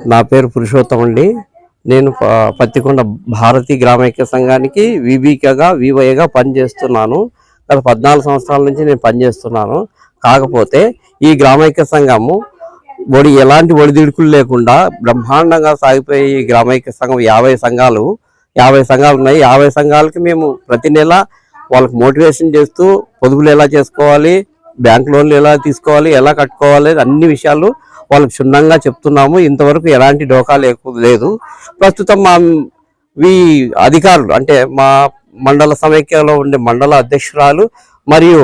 నా పేరు పురుషోత్తం అండి. నేను పత్తికొండ భారతీ గ్రామైక్య సంఘానికి వివికగా వివైగా పనిచేస్తున్నాను. గత 14 సంవత్సరాల నుంచి నేను పనిచేస్తున్నాను. కాకపోతే ఈ గ్రామైక్య సంఘము ఎలాంటి ఒడిదుడుకులు లేకుండా బ్రహ్మాండంగా సాగిపోయే ఈ గ్రామైక్య సంఘం 50 సంఘాలు ఉన్నాయి. 50 సంఘాలకి మేము ప్రతి నెల వాళ్ళకి మోటివేషన్ చేస్తూ పొదుపులు ఎలా చేసుకోవాలి, బ్యాంక్ లోన్లు ఎలా తీసుకోవాలి, ఎలా కట్టుకోవాలి, అన్ని విషయాలు వాళ్ళకి క్షుణ్ణంగా చెప్తున్నాము. ఇంతవరకు ఎలాంటి డోకా లేదు. ప్రస్తుతం మా అధికారులు అంటే మా మండల సమైక్యలో ఉండే మండల అధ్యక్షురాలు మరియు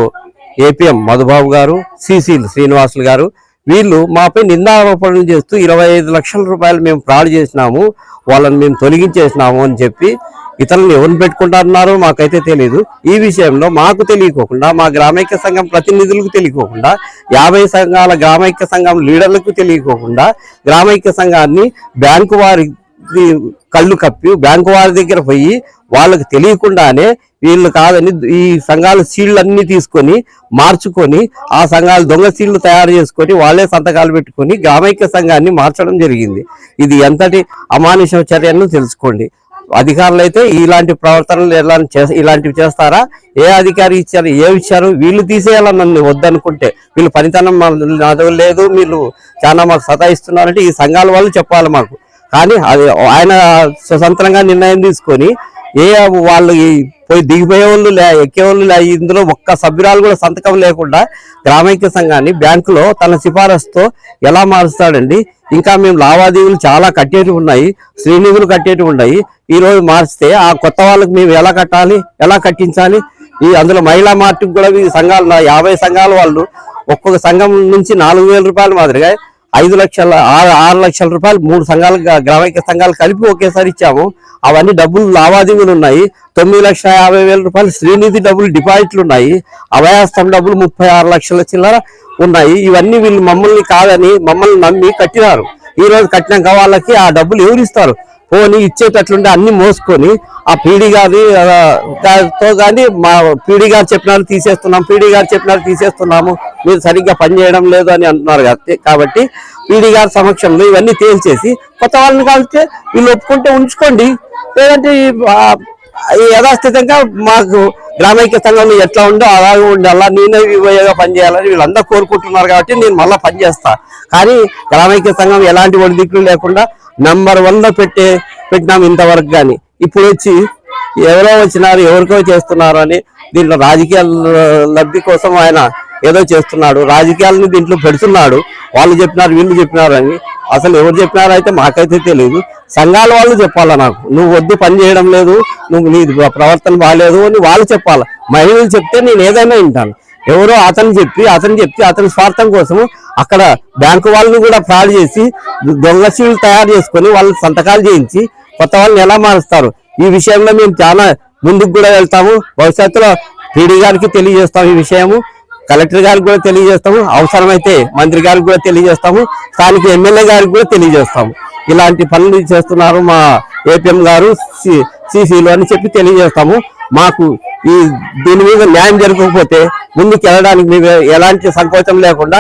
ఏపీఎం మధుబాబు గారు, సిసిలు శ్రీనివాసులు గారు, వీళ్ళు మాపై నిందారోపణలు చేస్తూ 25 లక్షల రూపాయలు మేము ఫ్రాడ్ చేసినాము, వాళ్ళని మేము తొలగించేసినాము అని చెప్పి ఇతరులను ఎవరిని పెట్టుకుంటున్నారో మాకైతే తెలియదు. ఈ విషయంలో మాకు తెలియకోకుండా, మా గ్రామైక్య సంఘం ప్రతినిధులకు తెలియకోకుండా, 50 సంఘాల గ్రామైక్య సంఘం లీడర్లకు తెలియకోకుండా గ్రామైక్య సంఘాన్ని బ్యాంకు వారి కళ్ళు కప్పి బ్యాంకు వారి దగ్గర పోయి వాళ్ళకి తెలియకుండానే వీళ్ళు కాదని ఈ సంఘాల సీళ్లు అన్ని తీసుకొని మార్చుకొని ఆ సంఘాలు దొంగ సీళ్లు తయారు చేసుకొని వాళ్ళే సంతకాలు పెట్టుకొని గ్రామైక్య సంఘాన్ని మార్చడం జరిగింది. ఇది ఎంతటి అమానుష చర్యను తెలుసుకోండి. అధికారులు అయితే ఇలాంటి ప్రవర్తనలు ఇలాంటివి చేస్తారా? ఏ అధికారి ఇచ్చారు, ఇచ్చారు? వీళ్ళు తీసేయాలని నన్ను వద్దనుకుంటే, వీళ్ళు పనితనం లేదు, వీళ్ళు చాలా మాకు సతాయిస్తున్నారంటే ఈ సంఘాల వాళ్ళు చెప్పాలి మాకు. కానీ అది ఆయన స్వతంత్రంగా నిర్ణయం తీసుకొని వాళ్ళు పోయి దిగిపోయే వాళ్ళు ఎక్కేవాళ్ళు ఇందులో ఒక్క సభ్యురాలు కూడా సంతకం లేకుండా గ్రామైక్య సంఘాన్ని బ్యాంకులో తన సిఫారసుతో ఎలా మారుస్తాడండి? ఇంకా మేము లావాదేవీలు చాలా కట్టేటివి ఉన్నాయి, శ్రీనిధులు కట్టేటివి ఉన్నాయి. ఈ రోజు మార్చితే ఆ కొత్త వాళ్ళకి మేము ఎలా కట్టాలి, ఎలా కట్టించాలి? అందులో మహిళా మార్టుకు కూడా ఈ సంఘాలు 50 సంఘాల వాళ్ళు ఒక్కొక్క సంఘం నుంచి 4,000 రూపాయలు మాదిరిగా 6 లక్షల రూపాయలు 3 సంఘాలు గ్రామైక్య సంఘాలు కలిపి ఒకేసారి ఇచ్చాము. అవన్నీ డబ్బులు లావాదేవీలు ఉన్నాయి. 9,50,000 రూపాయలు శ్రీనిధి డబ్బులు డిపాజిట్లు ఉన్నాయి. అభయాస్తం డబ్బులు 36 లక్షల చిల్లర ఉన్నాయి. ఇవన్నీ వీళ్ళు మమ్మల్ని కాదని మమ్మల్ని నమ్మి కట్టినారు. ఈ రోజు కట్టినాక వాళ్ళకి ఆ డబ్బులు ఎవరు ఇస్తారు? పోనీ ఇచ్చేటట్లుంటే అన్ని మోసుకొని ఆ పీడీ గారితో కానీ మా పీడీ గారు చెప్పినారు తీసేస్తున్నాం, పీడీ గారు చెప్పినారు తీసేస్తున్నాము, మీరు సరిగ్గా పనిచేయడం లేదు అని అంటున్నారు. కాబట్టి పీడీ గారి సమక్షంలో ఇవన్నీ తేల్చేసి కొత్త వాళ్ళని కలిస్తే వీళ్ళు ఒప్పుకుంటే ఉంచుకోండి, లేదంటే యథాస్థితంగా మాకు గ్రామైక్య సంఘంలో ఎట్లా ఉందో అలాగే ఉండాలా, నేనే వివోగా పనిచేయాలని వీళ్ళందరూ కోరుకుంటున్నారు. కాబట్టి నేను మళ్ళీ పనిచేస్తా. కానీ గ్రామైక్య సంఘం ఎలాంటి ఒడిదిక్కులు లేకుండా నంబర్ 1లో పెట్టినాము ఇంతవరకు. కానీ ఇప్పుడు వచ్చి ఎవరో వచ్చినారు, ఎవరికో చేస్తున్నారు అని దీంట్లో రాజకీయ లబ్ధి కోసం ఆయన ఏదో చేస్తున్నాడు, రాజకీయాలను దీంట్లో పెడుతున్నాడు. వాళ్ళు చెప్పినారు, వీళ్ళు చెప్పినారు అని. అసలు ఎవరు చెప్పినారో అయితే మాకైతే తెలియదు. సంఘాల వాళ్ళు చెప్పాలా నాకు, నువ్వు వద్దు పని చేయడం లేదు, నువ్వు నీ ప్రవర్తన బాగాలేదు అని వాళ్ళు చెప్పాలి. మహిళలు చెప్తే నేను ఏదైనా వింటాను. ఎవరో అతను చెప్పి అతని స్వార్థం కోసం అక్కడ బ్యాంకు వాళ్ళని కూడా ఫ్రాడ్ చేసి దొంగ సీళ్లు తయారు చేసుకొని వాళ్ళు సంతకాలు చేయించి కొత్త వాళ్ళని ఎలా మారుస్తారు? ఈ విషయంలో మేము చాలా ముందుకు కూడా వెళ్తాము. భవిష్యత్తులో పీడీ గారికి తెలియజేస్తాము, ఈ విషయము కలెక్టర్ గారికి కూడా తెలియజేస్తాము, అవసరమైతే మంత్రి గారికి కూడా తెలియజేస్తాము, స్థానిక ఎమ్మెల్యే గారికి కూడా తెలియజేస్తాము. ఇలాంటి పనులు చేస్తున్నారు మా ఏపీఎం గారు, సిసిలు అని చెప్పి తెలియజేస్తాము. మాకు దీని మీద న్యాయం జరగకపోతే ముందుకు వెళ్ళడానికి మేము ఎలాంటి సంకోచం లేకుండా,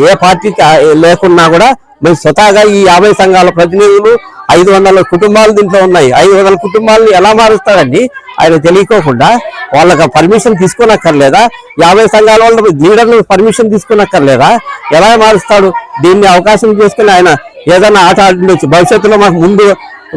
ఏ పార్టీకి లేకున్నా కూడా మేము స్వతహాగా ఈ 50 సంఘాల ప్రతినిధులు 500 కుటుంబాలు దీంట్లో ఉన్నాయి. 500 కుటుంబాలను ఎలా మారుస్తారండి ఆయన తెలియకోకుండా? వాళ్ళకి పర్మిషన్ తీసుకోనక్కర్లేదా? 50 సంఘాల వాళ్ళ లీడర్లు పర్మిషన్ తీసుకోనక్కర్లేదా? ఎలా మారుస్తాడు? దీన్ని అవకాశం చేసుకుని ఆయన ఏదైనా ఆట ఆడుండొచ్చు. భవిష్యత్తులో మాకు ముందు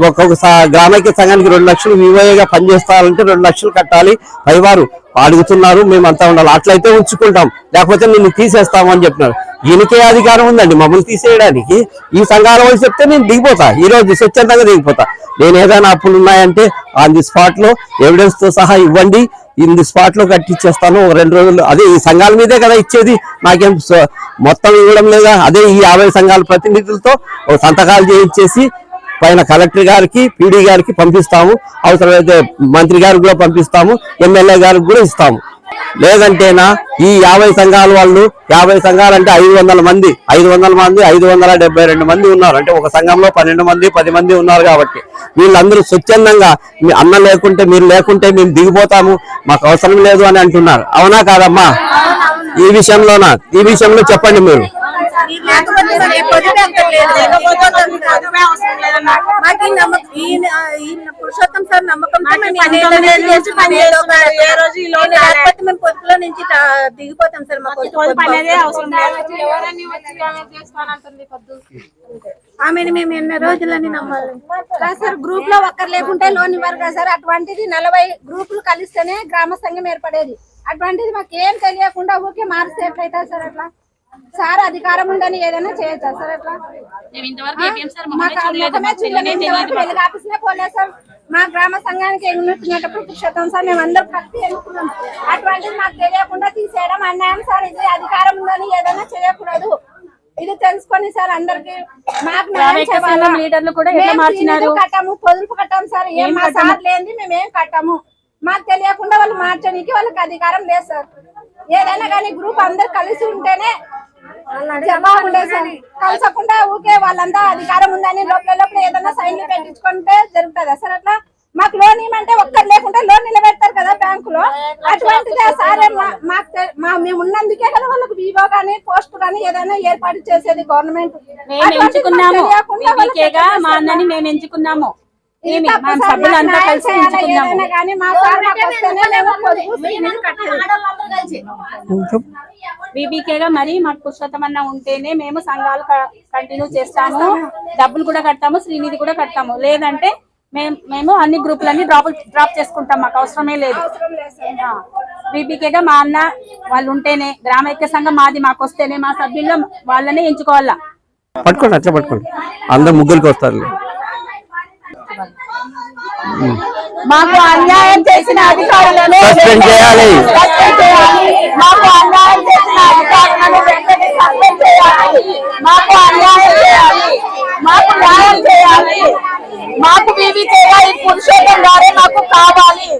ఒక్కొక్క గ్రామైక్య సంఘానికి 2 లక్షలు వివోగా పనిచేస్తారంటే 2 లక్షలు కట్టాలి, పైవారు అడుగుతున్నారు, మేమంతా ఉండాలి. అట్లయితే ఉంచుకుంటాం, లేకపోతే నిన్ను తీసేస్తాము అని చెప్పినారు. ఈయనకే అధికారం ఉందండి మమ్మల్ని తీసేయడానికి. ఈ సంఘాల వాళ్ళు చెప్తే నేను దిగిపోతా, ఈ రోజు స్వచ్ఛందంగా దిగిపోతా. నేను ఏదైనా అప్పులు ఉన్నాయంటే ఆన్ ది స్పాట్ లో ఎవిడెన్స్ తో సహా ఇవ్వండి, ఇన్ ది స్పాట్ లో కట్టించేస్తాను. 2 రోజులు అదే ఈ సంఘాల మీదే కదా ఇచ్చేది, నాకేం మొత్తం ఇవ్వడం లేదా? అదే ఈ 50 సంఘాల ప్రతినిధులతో సంతకాలు చేయించేసి పైన కలెక్టర్ గారికి, పీడీ గారికి పంపిస్తాము, అవసరమైతే మంత్రి గారికి కూడా పంపిస్తాము, ఎమ్మెల్యే గారికి కూడా ఇస్తాము. లేదంటేనా ఈ 50 సంఘాల వాళ్ళు, 50 సంఘాలు అంటే 500 మంది, 572 మంది ఉన్నారు. అంటే ఒక సంఘంలో 12 మంది 10 మంది ఉన్నారు. కాబట్టి వీళ్ళందరూ స్వచ్ఛందంగా మీ అన్న లేకుంటే మీరు లేకుంటే మేము దిగిపోతాము, మాకు అవసరం లేదు అని అంటున్నారు. అవునా కాదమ్మా? ఈ విషయంలో చెప్పండి మీరు. పురుషోత్తం సార్ నమ్మకంతో మేము పొదుపులో నుంచి దిగిపోతాం సార్. మాకు ఆమెను మేము ఎన్ని రోజులని నమ్మాలి సార్? గ్రూప్ లో ఒక్కరు లేకుంటే లోన్ ఇవ్వరు కదా సార్. అటువంటిది 40 గ్రూపులు కలిస్తేనే గ్రామ సంఘం ఏర్పడేది. అటువంటిది మాకు ఏం తెలియకుండా ఊరికే మారిస్తే ఎట్లయితే సార్? అట్లా సార్ అధికారం ఉందని ఏదైనా చేయొచ్చా సార్? అట్లా ఆఫీస్ పోలేదు సార్. మా గ్రామ సంఘానికి ఎన్నుకునేటప్పుడు పురుషోత్తం సార్ మేము అందరూ కలిసి ఎన్నుకున్నాం. అటువంటిది మాకు తెలియకుండా తీసేయడం అన్యాయం సార్. ఇది అధికారం ఉందని ఏదైనా చేయకూడదు. ఇది తెలుసుకొని సార్ అందరికి మాకు కట్టాము, పొదుపు కట్టాము సార్. ఏం మా సార్ లేని మేమేం కట్టాము. మాకు తెలియకుండా వాళ్ళు మార్చడానికి వాళ్ళకి అధికారం లేదు సార్. ఏదైనా కానీ గ్రూప్ అందరు కలిసి ఉంటేనే బాగుండే సార్. కలసకుండా ఊకే వాళ్ళంతా అధికారం ఉందని లోపల ఏదైనా సైన్లు పెట్టించుకుంటే జరుగుతుందా సార్? అట్లా మాకు లోన్ ఇవ్వమంటే ఒక్కరు లేకుంటే లోన్ నిలబెడతారు కదా బ్యాంకులో. అటువంటిదే సార్ మేము ఉన్నందుకే కదా వాళ్ళకి వివో గానీ పోస్ట్ గానీ ఏదైనా ఏర్పాటు చేసేది గవర్నమెంట్. బీబీకేగా మరి మాకు పురుషోత్తం అన్న ఉంటేనే మేము సంఘాలు కంటిన్యూ చేస్తాము, డబ్బులు కూడా కడతాము, శ్రీనిధి కూడా కడతాము. లేదంటే మేము అన్ని గ్రూపులన్నీ డ్రాప్ చేసుకుంటాం. మాకు అవసరమే లేదు. బీబీకేగా మా అన్న వాళ్ళు ఉంటేనే, గ్రామైక్య సంఘం మాది మాకు వస్తేనే, మా సభ్యుల్లో వాళ్ళనే ఎంచుకోవాలా. పట్టుకోండి, అట్లా పట్టుకోండి, అందరు ముగ్గురికి వస్తారు. మాకు అన్యాయం చేసిన అధికారులను సస్పెండ్ చేయాలి. మాకు అన్యాయం చేసిన అధికారులను వెంటనే సస్పెండ్ చేయాలి. మాకు అన్యాయం చేయాలి, మాకు న్యాయం చేయాలి. మాకు బీబీకేగా ఈ పురుషోత్తం గారే మాకు కావాలి.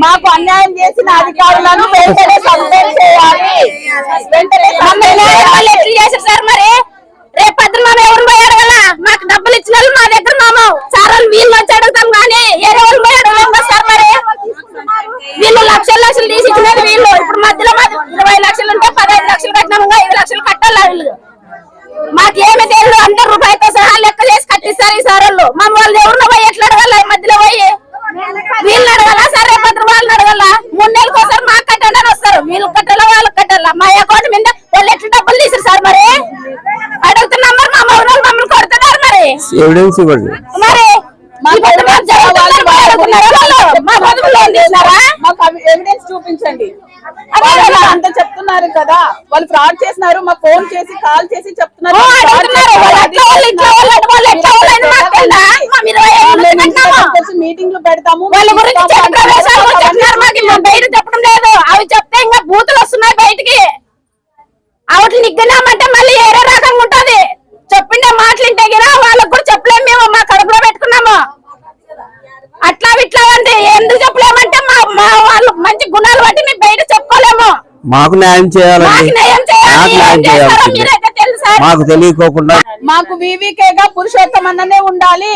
మాకు అన్యాయం చేసిన అధికారులను వెంటనే సస్పెండ్ చేయాలి. వెంటనే సార్ మరి రేపొద్దు మేము ఎవరు పోయి అడగల. మాకు డబ్బులు ఇచ్చిన వాళ్ళు మా దగ్గర మాము సార్ వాళ్ళు వీళ్ళు వచ్చి అడుగుతాం కానీ వేరే వాళ్ళు పోయి అడగలేం సార్. మరి వీళ్ళు లక్షలు తీసి ఇచ్చినది వీళ్ళు. ఇప్పుడు మధ్యలో 20 లక్షలు ఉంటే 15 లక్షలు కట్టినాము, 5 లక్షలు కట్టాలి వీళ్ళు. మాకేమి తెలియదు. అందరు రూపాయితో సహా లెక్క చేసి కట్టిస్తారు ఈ సార్ వాళ్ళు. మమ్మల్ని ఎవరినో పోయి ఎట్లా అడగాల? మధ్యలో పోయి వీళ్ళు అడగాల సార్? రేపొద్దు వాళ్ళని అడగాల? 3 నెలలకు ఒకసారి మాకు కట్టండి అని వస్తారు. వీళ్ళు కట్టాలా వాళ్ళకి కట్టాలా? మా అకౌంట్ మీద వాళ్ళు ఎట్లా డబ్బులు తీసారు సార్? మరి అడుగుతున్నాం. మరి మా మౌనాలు మమ్మల్ని కొడుతున్నారు. మరి ఎవిడెన్స్ ఇవ్వండి. మరి ఎవిడెన్స్ చూపించండి. అంత చెప్తున్నారు కదా, వాళ్ళు ఫ్రాడ్ చేస్తున్నారు. మా ఫోన్ చేసి కాల్ చేసి చెప్తున్నారు. మీటింగ్లు పెడతాము. చెప్పడం లేదు. అవి చెప్తే ఇంకా బూతులు వస్తున్నాయి బయటికి. అవట్లు నిగ్గనామంటే మళ్ళీ ఏరే రకంగా ఉంటది. చెప్పిండే మాటలు ఇంటే వాళ్ళకు కూడా చెప్పలేము. మేము మా కడుపులో పెట్టుకున్నాము. అట్లా ఇట్లా అంటే ఎందుకు చెప్పలేమంటే మా వాళ్ళు మంచి గుణాలు బట్టి మేము బయట చెప్పుకోలేము. మాకు న్యాయం చేయాలండి. మాకు తెలియకోకుండా మాకు బీబీకేగా పురుషోత్తం అన్ననే ఉండాలి.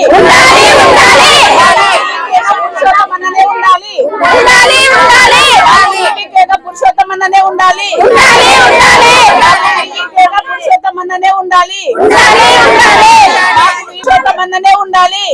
పురుషోత్తం అన్ననే ఉండాలి. బీబీకేగా పురుషోత్తం అన్ననే ఉండాలి. పురుషోత్తం అన్ననే ఉండాలి. పురుషోత్తం అన్ననే ఉండాలి.